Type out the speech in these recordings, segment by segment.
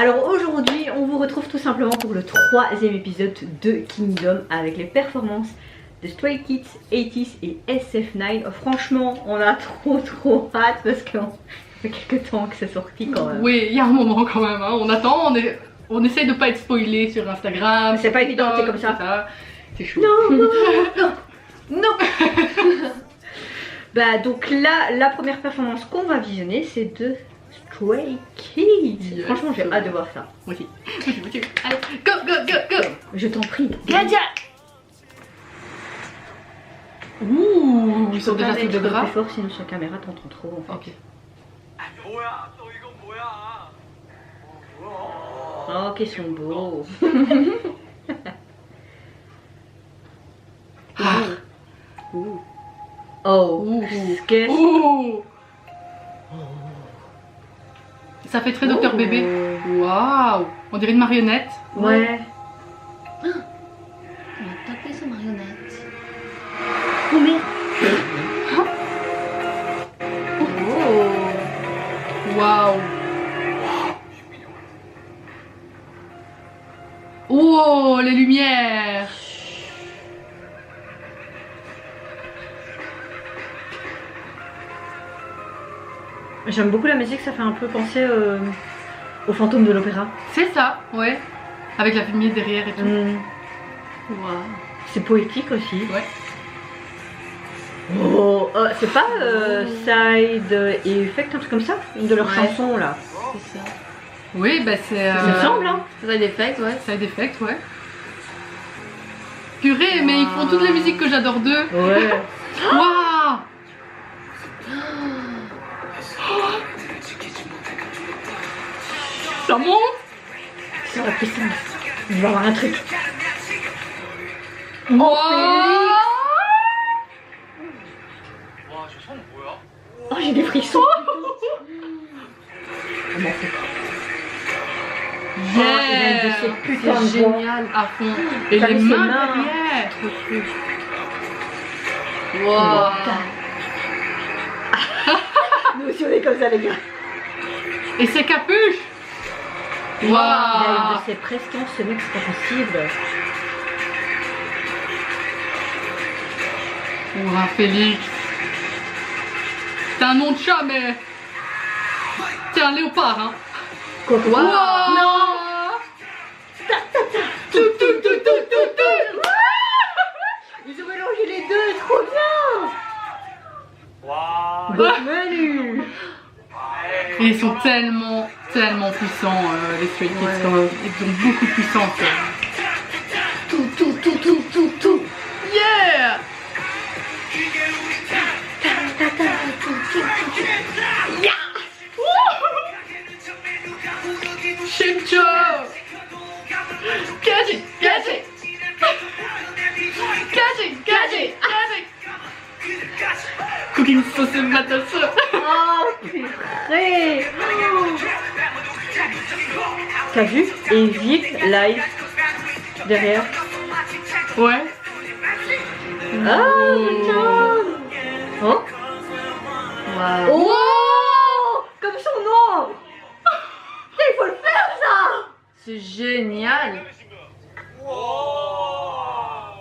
Alors aujourd'hui, on vous retrouve tout simplement pour le 3e épisode de Kingdom avec les performances de Stray Kids, 80s et SF9. Franchement, on a trop hâte parce que ça fait quelques temps que c'est sorti quand même. Oui, il y a un moment quand même, hein. On attend, on essaye de pas être spoilé sur Instagram. C'est pas évident, c'est comme ça. C'est chaud. Non. Bah donc là, la première performance qu'on va visionner, c'est de Stray Kids. Yes. Franchement, j'ai hâte de voir ça. Moi aussi. Allez, go. Je t'en prie. Gadia. Ouh, ils sont déjà tous de gras. Plus fort, sinon sur caméra t'entends trop en fait. Ok. Oh, qu'ils sont beaux. Ouh. Oh, Ouh. qu'est-ce Ouh. Ça fait très docteur bébé. Waouh. On dirait une marionnette. Ouais. On a tapé sa marionnette. Oh merde. Waouh. Oh, les lumières. J'aime beaucoup la musique, ça fait un peu penser au fantôme de l'opéra. C'est ça, ouais. Avec la lumière derrière et tout. Waouh. C'est poétique aussi. Ouais. Oh, c'est pas Side Effect, un truc comme ça? Une de leurs Ouais. chansons là. C'est ça. Oui, bah c'est. Il me semble, hein. Side Effect, ouais. Side Effect, ouais. Purée, mais ils font toutes les musiques que j'adore d'eux. Ouais. Waouh. Ça monte. Sur la piscine. Il va y avoir un truc. Waouh. Oh, j'ai des frissons. Oh, m'en fait. Yeah. Il a de ces putains de C'est voix. génial. À fond. Et T'as les vu ses mains mains? derrière. Trop cool. Wow. Nous aussi on est comme ça les gars. Et ses capuches. Il a une de Waouh. ses prestances, ce mec c'est pas possible. Ouah, Félix. C'est un nom de chat, mais. C'est un léopard, hein. Quoi. Waouh. Non. Tout. Ils ont mélangé les deux, trop bien. Bon menu. Et ils sont tellement puissants, les Stray Kids, quand même. Ils ont beaucoup de puissance. Tout. Yeah. Shincho. Catch it. Cooking sauce et matas. Oh purée. T'as vu? Et vite live derrière. Ouais. Ah putain. Oh. Wow. Oh, comme son nom. Il faut le faire ça. C'est génial.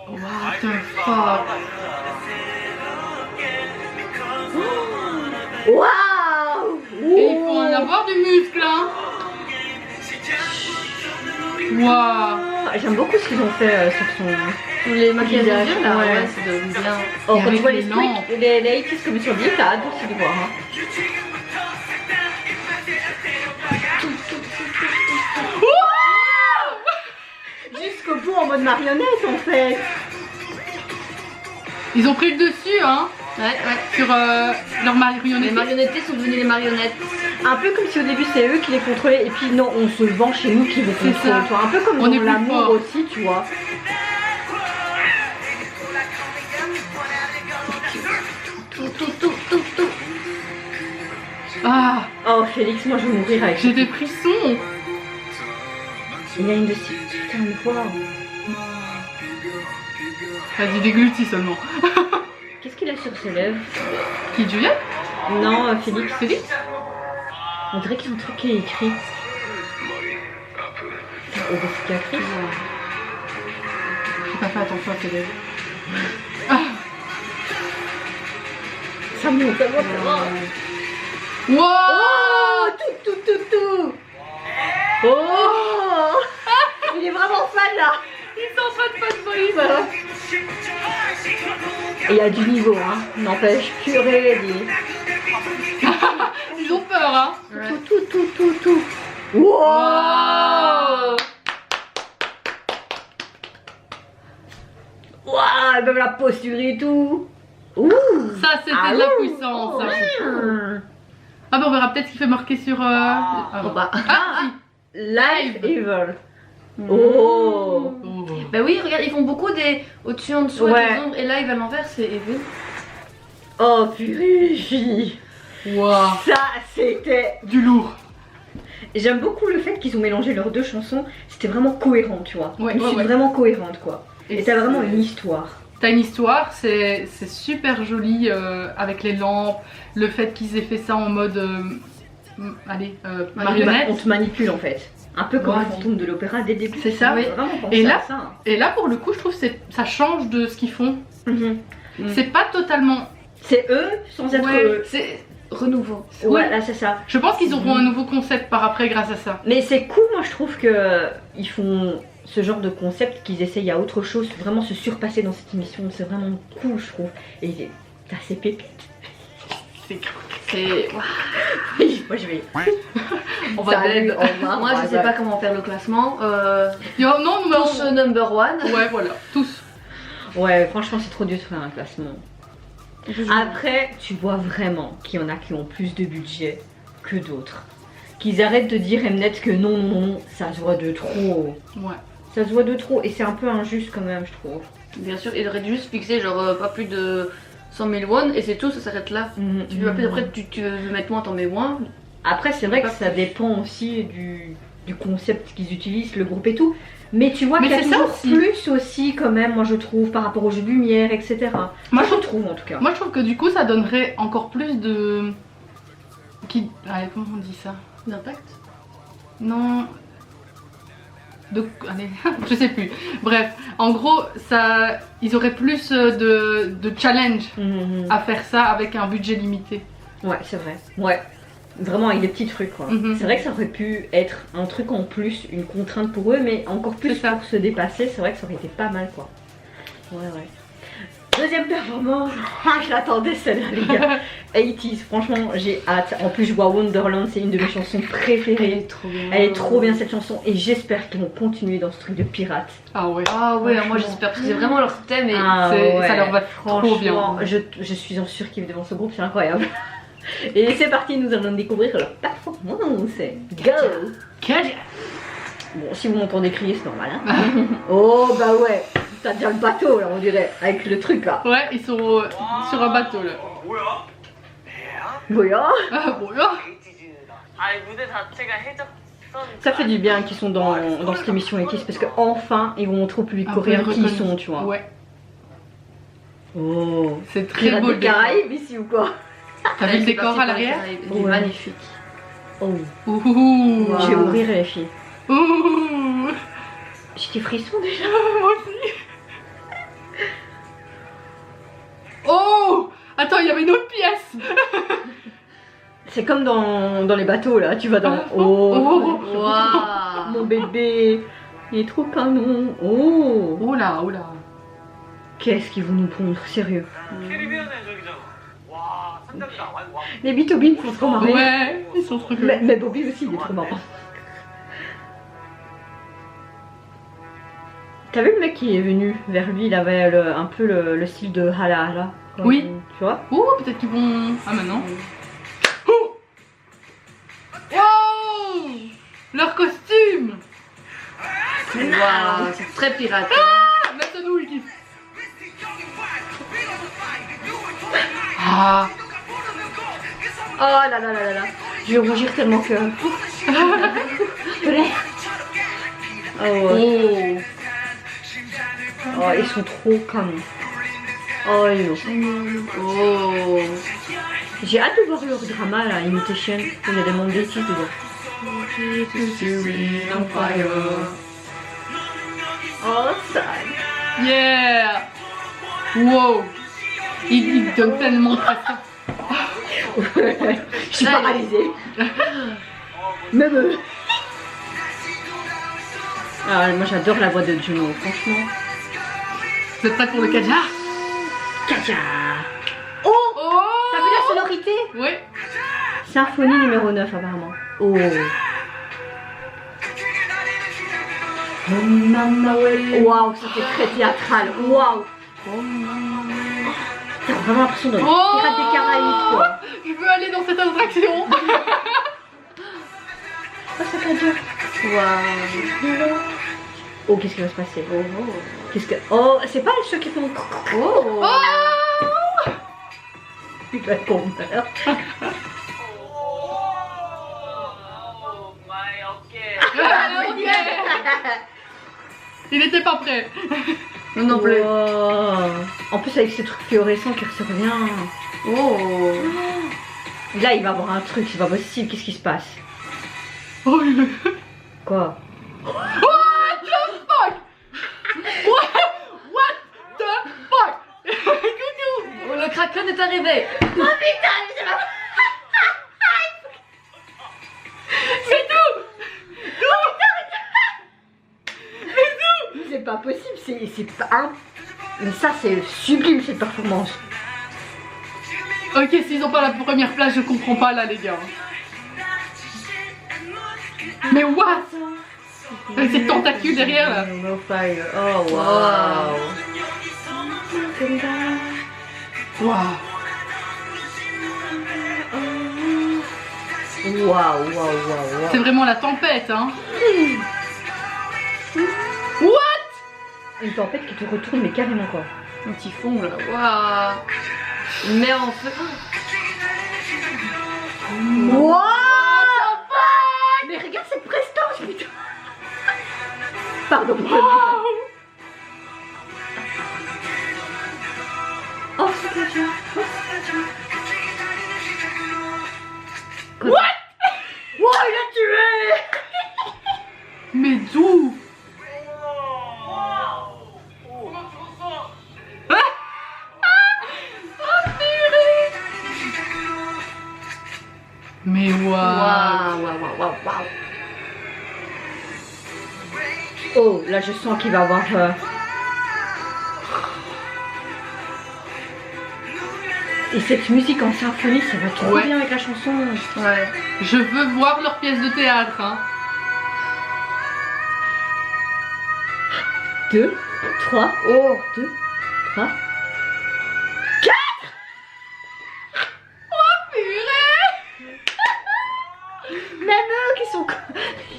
What the fuck. Waouh. Et il faut en avoir du muscle, hein. Waouh. J'aime beaucoup ce qu'ils ont fait sur son. Tous les maquillages Visage, de jeu, là, ouais. ouais, ça donne bien. Oh, Et quand tu avec vois les les lampes. streaks, les 80s comme sur lui, t'as hâte aussi de voir. Hein. Jusqu'au bout en mode marionnette en fait. Ils ont pris le dessus, hein, Ouais. sur leur Les marionnette. marionnettés sont devenus les marionnettes. Un peu comme si au début c'est eux qui les contrôlaient et puis non, on se vend chez nous qui les C'est contrôle. ça. Tu vois. Un peu comme On est dans plus l'amour fort. aussi, tu vois. Tout. Ah, Oh Félix, moi je vais mourir avec. j'ai des frissons. Il a une de ces putains de voix. Vas-y, déglutis seulement. Qu'est-ce qu'il a sur ses lèvres? Qui, Juliette? Non, Félix. Félix? On dirait qu'ils ont un truc qui est écrit. des cicatrices. J'ai pas fait attention à ses lèvres. Ça monte, ça monte, ça monte. Wow. Oh, tout. Oh, il est vraiment fan là. Ils sont pas de boy. Voilà. Et il y a du niveau, hein. N'empêche, purée, Ils ont peur, hein. tout. Wow. Waouh, même la posture et tout. Ouh. Ça, c'était de la puissance. Hein. Ah bah on verra peut-être ce qu'il fait marquer sur... Oh, bah. Live Evil. Oh. Bah oui, regarde, ils font beaucoup des au-dessus, en dessous, Ouais. avec les ombres, et là, il va à l'envers, c'est Evil. Oh purée, fille. Wow. Ça, c'était... Du lourd. J'aime beaucoup le fait qu'ils ont mélangé leurs deux chansons. C'était vraiment cohérent, tu vois. Ouais, Une suite vraiment cohérente, quoi. Et t'as vraiment une histoire. T'as une histoire, c'est super joli avec les lampes, le fait qu'ils aient fait ça en mode marionnette. On te manipule en fait. Un peu comme Ouais, le fantôme de l'opéra dès le début. C'est ça. Oui, vraiment pensé Et là, à ça. Et là pour le coup je trouve que ça change de ce qu'ils font. Mhm. C'est pas totalement... C'est eux sans être Ouais. eux. C'est renouveau. Ouais, là c'est ça. Je pense qu'ils auront un nouveau concept par après grâce à ça. Mais c'est cool, moi je trouve que ils font ce genre de concept, qu'ils essayent à autre chose, vraiment se surpasser dans cette émission. C'est vraiment cool, je trouve. Et t'as ces pépites. C'est. Moi je vais. On va Salut, dead. au revoir. Moi, je sais pas comment faire le classement. Non, mais Tous number one. Ouais, voilà, tous. Ouais, franchement, c'est trop dur de faire un classement. Après, tu vois vraiment qu'il y en a qui ont plus de budget que d'autres. Qu'ils arrêtent de dire Mnet que non, ça se voit de trop. Ouais. Ça se voit de trop et c'est un peu injuste quand même, je trouve. Bien sûr, il aurait dû juste fixer genre pas plus de 100 000 won et c'est tout, ça s'arrête là. Tu veux appeler après, tu veux mettre moins, t'en mets moins. Après, c'est vrai que ça dépend aussi du concept qu'ils utilisent, le groupe et tout. Mais tu vois qu'il y a c'est ça toujours aussi. plus aussi quand même, moi je trouve, par rapport au jeu de lumière, etc. Moi je trouve en tout cas. Moi je trouve que du coup ça donnerait encore plus de... Comment on dit ça? D'impact. Non... Allez, je sais plus. Bref, en gros, ils auraient plus de challenge à faire ça avec un budget limité. Ouais, c'est vrai. Ouais. Vraiment avec des petits trucs quoi. C'est vrai que ça aurait pu être un truc en plus, une contrainte pour eux, mais encore plus C'est ça. pour se dépasser, c'est vrai que ça aurait été pas mal quoi. Ouais. Deuxième performance, je l'attendais celle-là les gars. 80s, franchement j'ai hâte. En plus je vois Wonderland, c'est une de mes chansons préférées. trop bien. Elle est trop bien cette chanson et j'espère qu'ils vont continuer dans ce truc de pirate. Ah ouais. Ah ouais, moi Franchement. j'espère parce que c'est vraiment leur thème et ça leur va trop bien. Franchement, je suis en surkiff devant ce groupe, c'est incroyable. Et c'est parti, nous allons découvrir leur performance. Go! Bon, si vous m'entendez crier, c'est normal. Hein. Oh bah ouais, t'as déjà le bateau là, on dirait, avec le truc là. Ouais, ils sont sur un bateau là. Voyons. Ah bon, là. Ça fait du bien qu'ils sont dans cette émission X parce que enfin ils vont montrer au public Un peu coréen qui ils reconnu. sont, tu vois. Ouais, Oh. c'est très Pirates beau. des Caraïbes ici ou quoi? T'as vu le décor à l'arrière? Il est Ouais. magnifique. Oh. Ouh. Je vais ouvrir les filles. Ouh. J'ai des frissons déjà. Moi aussi. Oh! Attends, il y avait une autre pièce. C'est comme dans les bateaux là, tu vas dans. Oh. Waouh. Mon bébé, il est trop canon. Oh, Oh là, oh là. qu'est-ce qu'ils vont nous pondre, sérieux. Les Bitobines font trop marrer. Ouais, ils sont trop cool. Mais Bobby aussi, il est trop marrant. T'as vu le mec qui est venu vers lui, il avait un peu le style de Hala Hala. Oui. Tu vois? Oh, peut-être qu'ils vont... Ah, maintenant. Oh. Wow. Leur costume. Waouh, c'est très pirate. Ah, maintenant, il kiffe. Ah. Oh là là là là là. Je vais rougir tellement que. Oh, ouais. Oh. Oh, ils sont trop canons. Oh, ils sont. Oh. J'ai hâte de voir leur drama là, Imitation. Il y a des membres d'équipe dedans. Oh, ça. Yeah. Wow. Il donne tellement de pression. Je suis paralysée. Même. Ah, moi j'adore la voix de Juno, franchement. Vous êtes prêts pour le Kaja? Kaja. Oh, Oh. t'as vu la sonorité? Oui. Symphonie numéro 9 apparemment. Oh. Waouh, ça fait très théâtral. Waouh. T'as vraiment l'impression de Pirates des Caraïbes quoi. Je veux aller dans cette attraction. Oh, ça Kaja. Waouh. Oh, qu'est-ce qui va se passer? Oh, qu'est-ce que. Oh, c'est pas ceux qui font. Oh. Il va être qu'on meurt. Ok. Il était pas prêt. Non plus. Wow. En plus avec ces trucs fluorescents qui ressortent bien. Oh. Là il va avoir un truc, c'est pas possible, qu'est-ce qui se passe? Oh, Quoi? What the fuck? What the fuck? Coucou. Oh, le Kraken est arrivé. Oh putain, c'est pas... C'est tout. C'est pas possible, c'est pas un... Mais ça c'est sublime cette performance. Ok, s'ils ont pas la première place, je comprends pas là les gars. Mais what? Avec ces tentacules derrière là. No fire. Oh wow. Waouh. Waouh. C'est vraiment la tempête hein. What? Une tempête qui te retourne mais carrément quoi. Un typhon là. Waouh. Une mer en feu. Wow. Mais regarde cette prestance putain. Pardon. Oh c'est Kaja. Oh c'est Kaja. What? Wow il a tué. Mais d'où? Mais waouh. Waouh. Oh là je sens qu'il va avoir Et cette musique en symphonie ça va trop bien avec la chanson. Ouais. Je veux voir leur pièce de théâtre hein. 2, 3, Oh. 2, 3. Même eux qui sont...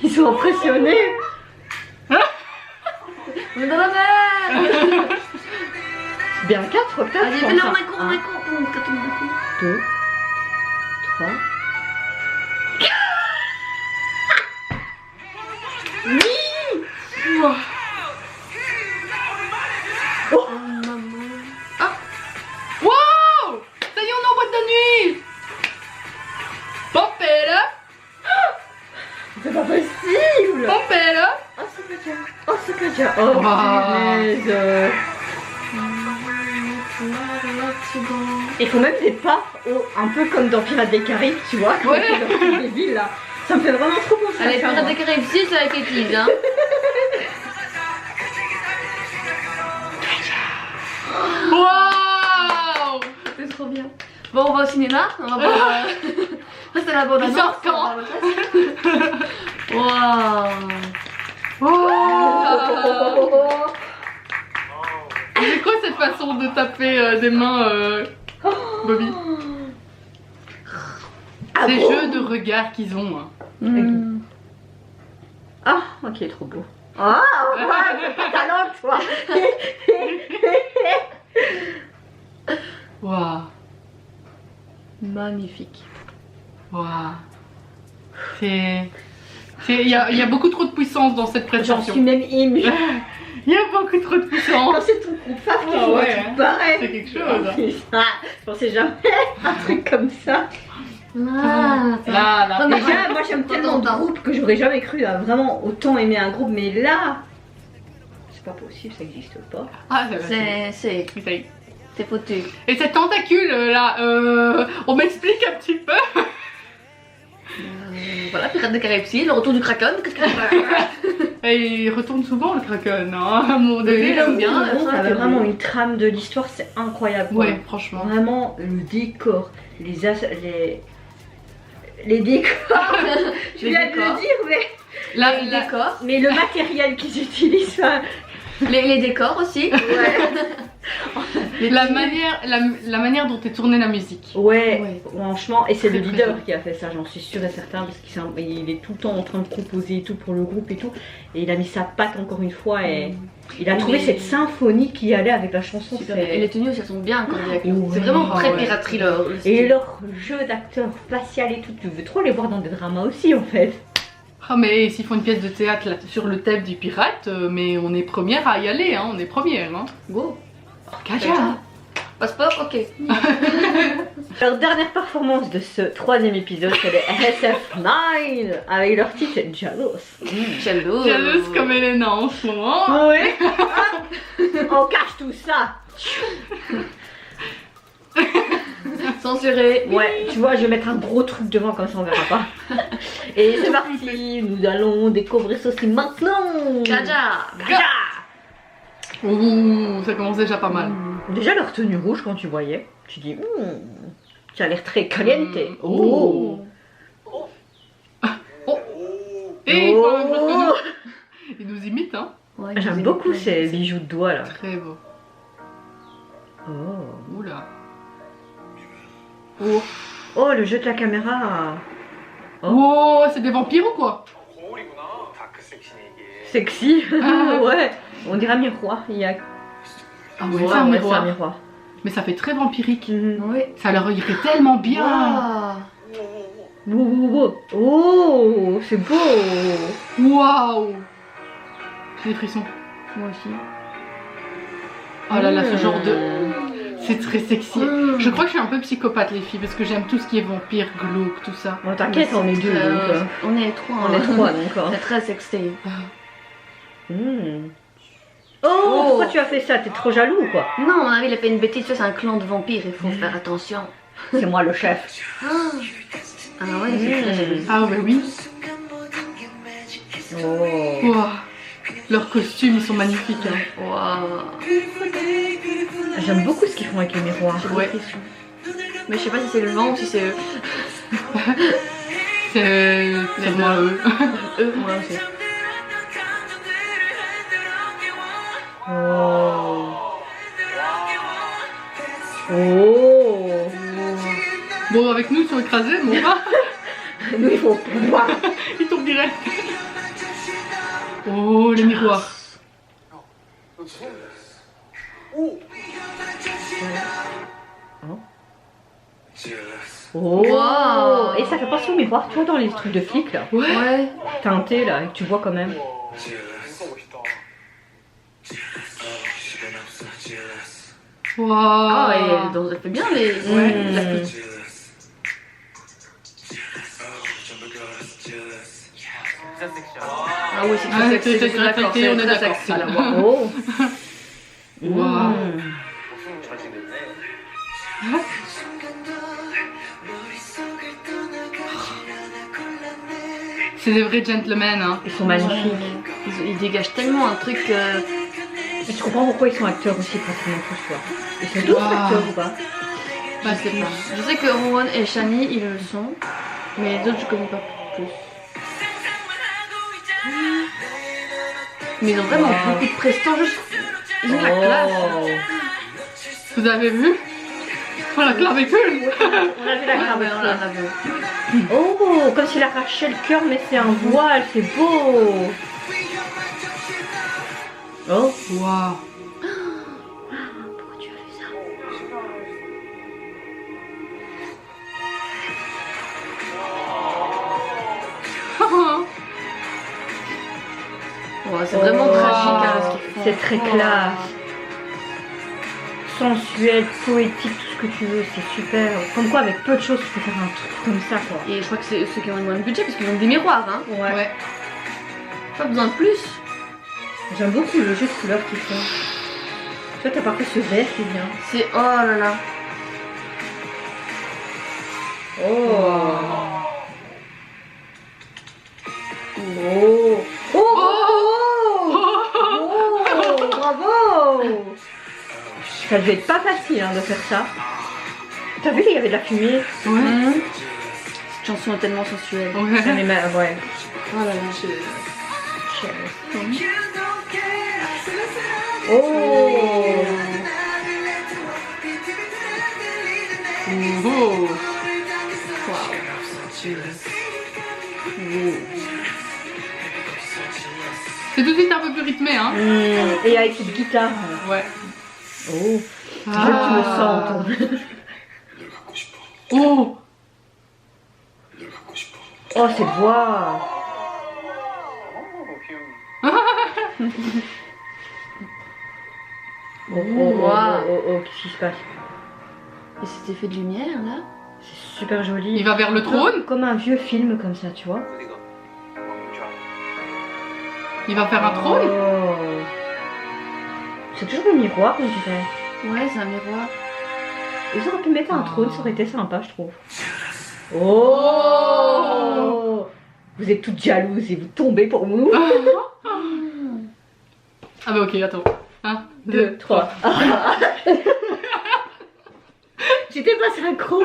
Ils sont impressionnés. On est dans la mer. Bien 4 peut-être. Allez, fais-le en un coup. 2, 3. Oui. Wow. Oh. Wow. Ça y est on est en boîte de nuit. Pompelle. C'est pas possible. Pompelle. Oh c'est Kaja. Oh c'est Kaja. Oh Wow. punaise. Ils font même des pas un peu comme dans Pirates des Caraïbes, tu vois, Ouais. dans les villes là. Ça me fait vraiment trop penser Allez, à ça. Pirates moi. des Caraïbes 6 avec Église hein. Waouh. C'est trop bien. Bon, on va au cinéma. On va voir. Ça, c'est la bonne Il annonce. sort quand? Waouh. Wow. C'est quoi cette façon de taper des mains, Bobby? Ah Ces bon jeux de regard qu'ils ont. Hein. Ah, ok, trop beau. Ah, ouais, ta langue, toi. Waouh. Magnifique. Waouh. Il y a beaucoup trop de puissance dans cette J'en prestation. suis même émue. Il y a beaucoup trop de Quand puissance. c'est ton groupe fave qui Ah fait ouais, un truc pareil. C'est quelque chose. Hein. Je pensais jamais un truc comme ça. Là. Là. Déjà, moi j'aime tellement de groupes que j'aurais jamais cru vraiment autant aimer un groupe, mais là, c'est pas possible, ça n'existe pas. Ah, C'est foutu. Et cette tentacule là, on m'explique un petit peu. Voilà, Pirates des Caraïbes, le retour du Kraken. Qu'est-ce que tu Et il retourne souvent le Kraken, hein, à mon Oui, j'aime bien. Ça avait vraiment une trame de l'histoire, c'est incroyable. quoi. Ouais, franchement. Vraiment, le décor, les décors. Je viens de le dire, mais. Les décors. Mais le matériel qu'ils utilisent, enfin, Les décors aussi. La manière dont est tournée la musique. ouais, franchement, et c'est le Très, très leader bien. qui a fait ça, j'en suis sûre et certain, parce qu'il est tout le temps en train de composer et tout pour le groupe et tout, et il a mis sa patte encore une fois, et il a trouvé Mais- cette symphonie qui allait avec la chanson. Super. c'est- Et les tenues aussi, elles sont bien chorégraphiées. Ouais. C'est vraiment très Ouais. piraterie leur. le Et style. leur jeu d'acteur facial et tout, tu veux trop les voir dans des dramas aussi en fait. Ah mais s'ils font une pièce de théâtre là, sur le thème du pirate, mais on est première à y aller, hein, on est première. Hein. Go. Gaga. Passeport, ok. Leur dernière performance de ce 3e épisode, c'est les SF9 avec leur titre Jealous. Jalouse. Jalouse comme Elena en ce moment. Ouais. On cache tout ça. Censuré. Ouais, tu vois, je vais mettre un gros truc devant comme ça on verra pas. Et c'est parti, nous allons découvrir ceci maintenant. Gaga. Gaga. Ouh, ça commence déjà pas mal. Déjà leur tenue rouge quand tu voyais, tu dis ça a l'air très caliente. Oh. Et il fait la même chose que nous. Il nous imite, hein. Ouais, J'aime beaucoup ces bijoux de doigts là. Très beau. Oh. Oula. Oh. Oh, le jeu de la caméra. Oh. Oh, c'est des vampires ou quoi? 거울이구나. 다크 섹시니 이게. Sexy. Ah. Ouais. On dirait un miroir. Il y a... Ah ouais, Ouais, c'est un ouais, miroir. miroir. Mais ça fait très vampirique. Mhm. Oui. Ça leur irait tellement bien. Wow. Wow, wow, wow. Oh, c'est beau. Waouh. J'ai des frissons. Moi aussi. Oh là là, ce genre de... Mmh. C'est très sexy. Je crois que je suis un peu psychopathe les filles parce que j'aime tout ce qui est vampire, glauque, tout ça. Bon, t'inquiète, on est deux. Donc, On est trois. on est trois donc. C'est très sexy. Hmm. Oh, pourquoi tu as fait ça? T'es trop jaloux ou quoi? Non, à mon avis, il a fait une bêtise. Ça, c'est un clan de vampires. Il faut faire attention. C'est moi le chef. Ah ouais, c'est très jaloux. Ah bah oui. Oh. Ouah. Leurs costumes, ils sont magnifiques. Hein. Waouh. J'aime beaucoup ce qu'ils font avec les miroirs. Ouais. Mais je sais pas si c'est le vent ou si c'est eux. C'est moi eux. Eux, moi aussi. Oh. Oh. Bon, avec nous, ils sont écrasés, mais pas. Nous, il faut pouvoir. Ils tombent direct. Oh, les miroirs. Oh. Wow. Et ça fait penser au miroir, tu vois, dans les trucs de flics là. Ouais. Teinté là, et que tu vois quand même. 진짜 멋있다. Waouh. Ah, et elle fait bien les. Ouais. La fille. 진짜 섹시하다. Ah oui, c'est Ah, très sexy. c'est Je suis d'accord, sexy, on est très d'accord. sexy. À la Oh. Wow. 옷은 잘생겼네. C'est des vrais gentlemen. Hein. Ils sont magnifiques. Ils dégagent tellement un truc. Et tu comprends pourquoi ils sont acteurs aussi pratiquement tous quoi. Ils sont tous Wow. acteurs ou pas? Bah, c'est pas. Je sais que Rowan et Shani ils le sont, mais les autres je connais pas plus. Mais ils ont vraiment Wow. beaucoup de prestance. Ils ont la classe. Vous avez vu? Oh, la clavicule. On a vu la Ah ouais, on l'a cravate. vu. Oh, comme s'il arrachait le cœur, mais c'est un voile, c'est beau. Oh. Waouh. Pourquoi tu as fait ça? Ouais, c'est vraiment Oh. tragique hein, ce qu'ils font. C'est très classe. Sensuel, poétique, tout ce que tu veux, c'est super. Comme quoi, avec peu de choses, tu peux faire un truc comme ça, quoi. Et je crois que c'est ceux qui ont le moins de budget parce qu'ils ont des miroirs, hein. Ouais. Ouais. Pas besoin de plus. J'aime beaucoup le jeu de couleurs qu'ils font. Tu vois, t'as parfois ce vert qui vient. C'est. Oh là là. Oh. Oh. Oh. Oh. Bravo. Ça devait être pas facile hein, de faire ça. T'as vu qu'il y avait de la fumée? Ouais. Cette chanson est tellement sensuelle. Ouais. Ça met ouais. Oh là là. Oh. Oh. C'est tout de suite un peu plus rythmé, hein. Et avec cette guitare. Ouais. Oh. Je me sens. Oh. Oh, cette voix. Oh, qu'est-ce qui se passe? Et cet effet de lumière là. C'est super joli. Il va vers le trône. Comme un vieux film comme ça, tu vois. Il va faire un trône. Oh. C'est toujours le miroir, on dirait. Ouais, c'est un miroir. Ils auraient pu mettre un trône, ça aurait été sympa, je trouve. Oh. Vous êtes toutes jalouses et vous tombez pour nous. Ah bah ok, attends. 1, 2, 3. J'étais pas synchro.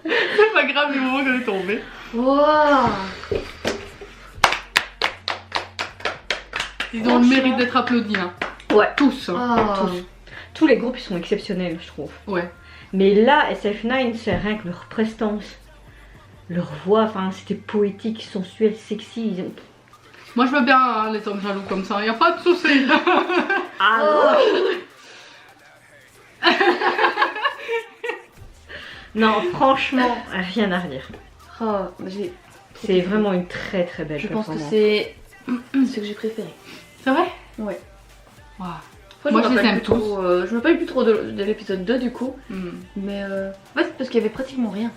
C'est pas grave du moment qu'elle est tombée. Waouh. Oh, Ils ont le mérite d'être applaudis, hein. Ouais. Tous. Oh. Tous les groupes ils sont exceptionnels, je trouve. Ouais. Mais là, SF9, c'est rien que leur prestance. Leur voix, enfin, c'était poétique, sensuel, sexy. Ils ont... Moi je veux bien hein, les hommes jaloux comme ça, y a pas de soucis. Ah non, franchement, rien à redire. Oh, C'est vraiment une très très belle je pense que performance. c'est ce que j'ai préféré. C'est vrai? Ouais. Wow. Après, Moi, me je les rappelle aime plus trop, je me rappelle plus trop de l'épisode 2 du coup. Mais en fait, c'est parce qu'il y avait pratiquement rien.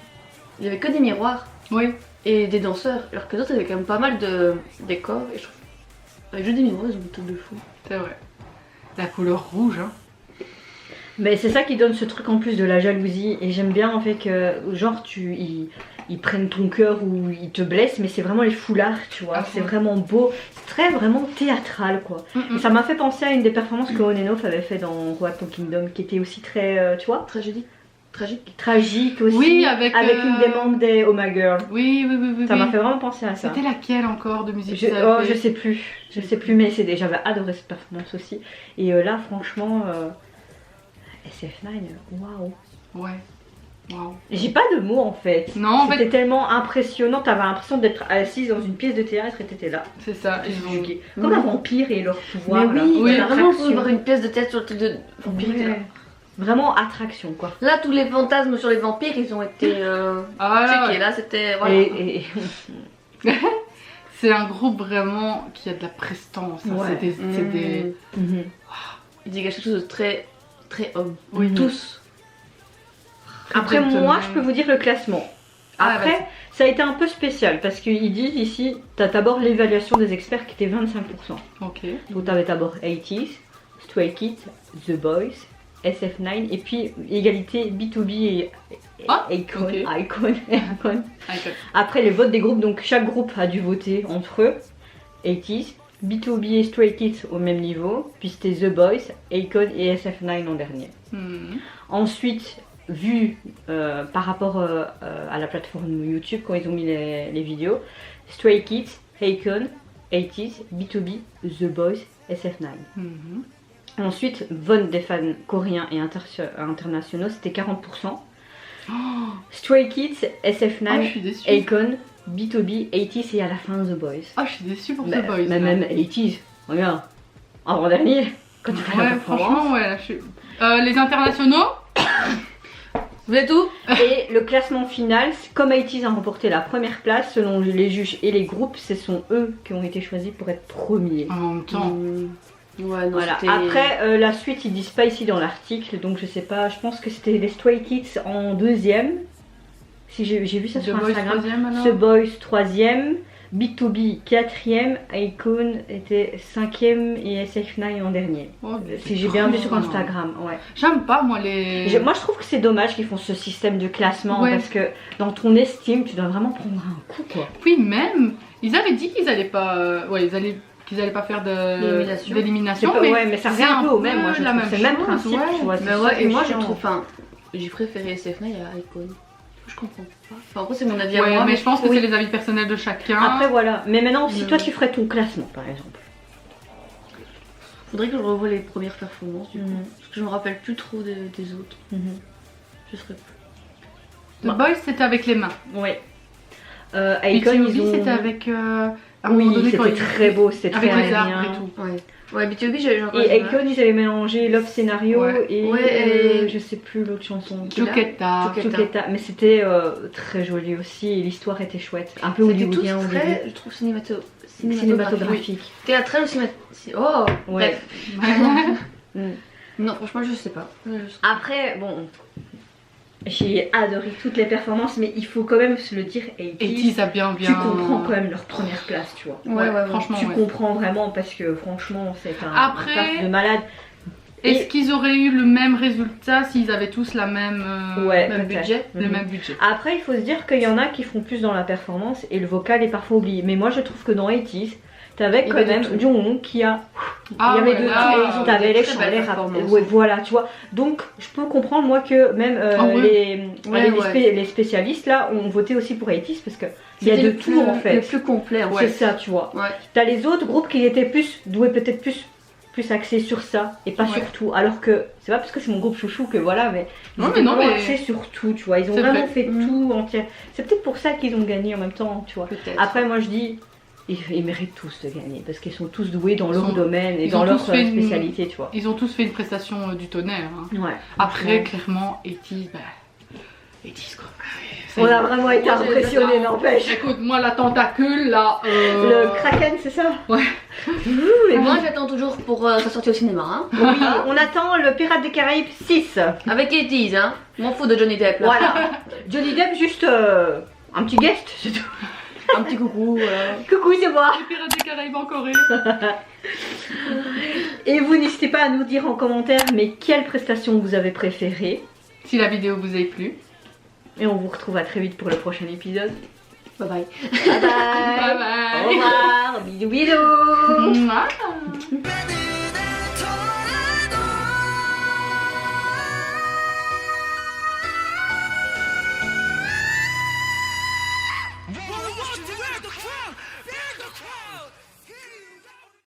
Il y avait que des miroirs Oui. et des danseurs. Alors que d'autres, il y avait quand même pas mal de décors. Et je trouve. Avec juste des miroirs, ils ont une truc de fou. C'est vrai. La couleur rouge, hein. Mais c'est ça qui donne ce truc en plus de la jalousie. Et j'aime bien en fait que, genre, ils prennent ton cœur ou ils te blessent, mais c'est vraiment les foulards, tu vois. C'est vraiment beau. C'est très vraiment théâtral, quoi. Et ça m'a fait penser à une des performances que On and Off avait fait dans Road to Kingdom, qui était aussi très, tu vois, Tragédie. tragique aussi. Oui, avec une des membres des Oh My Girl. Oui. Ça m'a fait vraiment penser à ça. C'était laquelle encore de musique Je sais plus, mais j'avais adoré cette performance aussi. Et là, franchement, SF9, waouh. Ouais. Waouh. J'ai pas de mots en fait. Non, en C'était fait, tellement impressionnant. T'avais l'impression d'être assise dans une pièce de théâtre et t'étais là. c'est ça. Ils ont... Comme un vampire et leur pouvoir. Mais là. oui, Oui, t'as vraiment attraction. envie de voir une pièce de tête sur le truc de vampire. Ouais. Vraiment attraction quoi. Là, tous les fantasmes sur les vampires, ils ont été Ah là, checkés. Là, c'était. Voilà. Et c'est un groupe vraiment qui a de la prestance. Hein. Ouais. C'est des... Mhm. Ils dégagent quelque chose de très, très homme. Oui. Tous. Après Gentleman. moi je peux vous dire le classement. Ah, Après vas-y. ça a été un peu spécial parce qu'ils disent ici t'as d'abord l'évaluation des experts qui était 25%. Ok. Donc t'avais d'abord 80s, Stray Kids, The Boys, SF9 et puis égalité B2B et ok. Icon. Après les votes des groupes, donc chaque groupe a dû voter entre eux. 80s, B2B et Stray Kids au même niveau, puis c'était The Boys, Icon et SF9 en dernier. Ensuite, vu par rapport à la plateforme YouTube quand ils ont mis les vidéos, Stray Kids, Icon, 80s, B2B, The Boys, SF9. Ensuite, vote des fans coréens et internationaux, c'était 40%. Stray Kids, SF9, Ah, je suis déçue. Akon, B2B, 80s et à la fin The Boys. Ah, je suis déçue pour Mais The Boys. mais là. même 80s, regarde, avant-dernier, quand tu fais la Ouais, performance. franchement, ouais. Là, je suis... les internationaux. Vous êtes où? Et le classement final, comme 80s a remporté la première place, selon les juges et les groupes, ce sont eux qui ont été choisis pour être premiers. En même temps. Ouais, non, Voilà. c'était- Après, la suite, ils disent pas ici dans l'article, donc je sais pas, je pense que c'était les Stray Kids en deuxième. Si j'ai vu ça The sur Boys Instagram. troisième alors. The Boys troisième, B2B 4ème, Icon était 5ème et SF9 en dernier. Oh, Si j'ai bien vu sur trop, Instagram, ouais. J'aime pas moi les. Moi je trouve que c'est dommage qu'ils font ce système de classement Ouais. parce que dans ton estime tu dois vraiment prendre un coup quoi. Puis même, ils avaient dit qu'ils allaient pas, qu'ils allaient pas faire d'élimination, Mais ça revient un peu au même, moi je la trouve. même C'est le même chose, principe, ouais. tu vois. Mais ouais, et moi je trouve, enfin, j'ai préféré SF9 à Icon. Je comprends pas. Enfin, après, c'est mon avis à Ouais, moi. mais je pense que oui. c'est les avis personnels de chacun. Après voilà, mais maintenant si Mm. toi tu ferais ton classement par exemple. Faudrait que je revoie les premières performances du coup. Mhm. Parce que je me rappelle plus trop des autres. Je serais plus. The Boys c'était avec les mains. Ouais. Et Icon ils ont. c'était avec. À un moment Oui, donné, quand c'était ils- très beau, c'était très avec les arbres aérien. et tout. Ouais. Ouais, BTOB, j'ai encore Et des images. Icon ils avaient mélangé Love Scénario Ouais. et, Ouais, et- je sais plus l'autre chanson. Choketa. Choketa, mais c'était très joli aussi et l'histoire était chouette. Un peu C'était tous hollywoodien au début. très, je trouve, cinématographique. Cinématographique. Théâtral ou cinématographique. Oh Ouais. bref. Mm. Non, franchement, je sais pas. Après, bon, j'ai adoré toutes les performances, mais il faut quand même se le dire, Et 80s, ça bien. tu comprends quand même leur première place, tu vois. Ouais. Franchement, Tu ouais. comprends vraiment parce que franchement, c'est un Après- taf de malade. Est-ce Et- qu'ils auraient eu le même résultat s'ils avaient tous la même, Ouais, même peut-être. budget. le Mhm. même budget? Après, il faut se dire qu'il y en a qui font plus dans la performance et le vocal est parfois oublié. Mais moi, je trouve que dans 80s, t'avais Il y quand avait de même tout. Jungkook qui a. Ah il y avait ouais, de là, tout. ils ont T'avais des les très chants, belles les performances. ouais, voilà, tu vois. Donc, je peux comprendre moi que même Ah ouais. les spécialistes là ont voté aussi pour 80s parce que il y a C'était de le tout plus- en fait. Le plus complet en C'est fait. ça, tu vois. Ouais. T'as les autres groupes qui étaient plus doués, peut-être plus axés sur ça et pas Ouais. sur tout. Alors que c'est pas parce que c'est mon groupe chouchou que voilà, mais ils Non, étaient mais non, vraiment mais- axés sur tout, tu vois. Ils ont C'est vraiment vrai. fait Mhm. tout entier. C'est peut-être pour ça qu'ils ont gagné en même temps, tu vois. Peut-être. Après, moi je dis, ils méritent tous de gagner parce qu'ils sont tous doués dans leur sont- domaine et ils dans ont leur tous fait une- spécialité, tu vois. Ils ont tous fait une prestation du tonnerre. Hein. Ouais. Après, Ouais. clairement, 80s, bah. 80s quoi. On a vraiment été Moi, j'ai- impressionnés, n'empêche. Écoute, moi la tentacule là. Le Kraken, c'est ça? Ouais. Et moi, j'attends toujours pour sa sortie au cinéma. Hein. Oui, on attend le Pirate des Caraïbes 6. Avec 80s, hein. M'en fous de Johnny Depp là. Voilà. Johnny Depp, juste un petit guest, c'est tout. Un petit coucou. Coucou, c'est moi. Les Pirates des Caraïbes en Corée. Et vous n'hésitez pas à nous dire en commentaire, mais quelle prestation vous avez préférée. Si la vidéo vous a plu. Et on vous retrouve à très vite pour le prochain épisode. Bye bye. Bye bye. Bye Au bye. revoir. Bisous bisous. Mouah. Baby,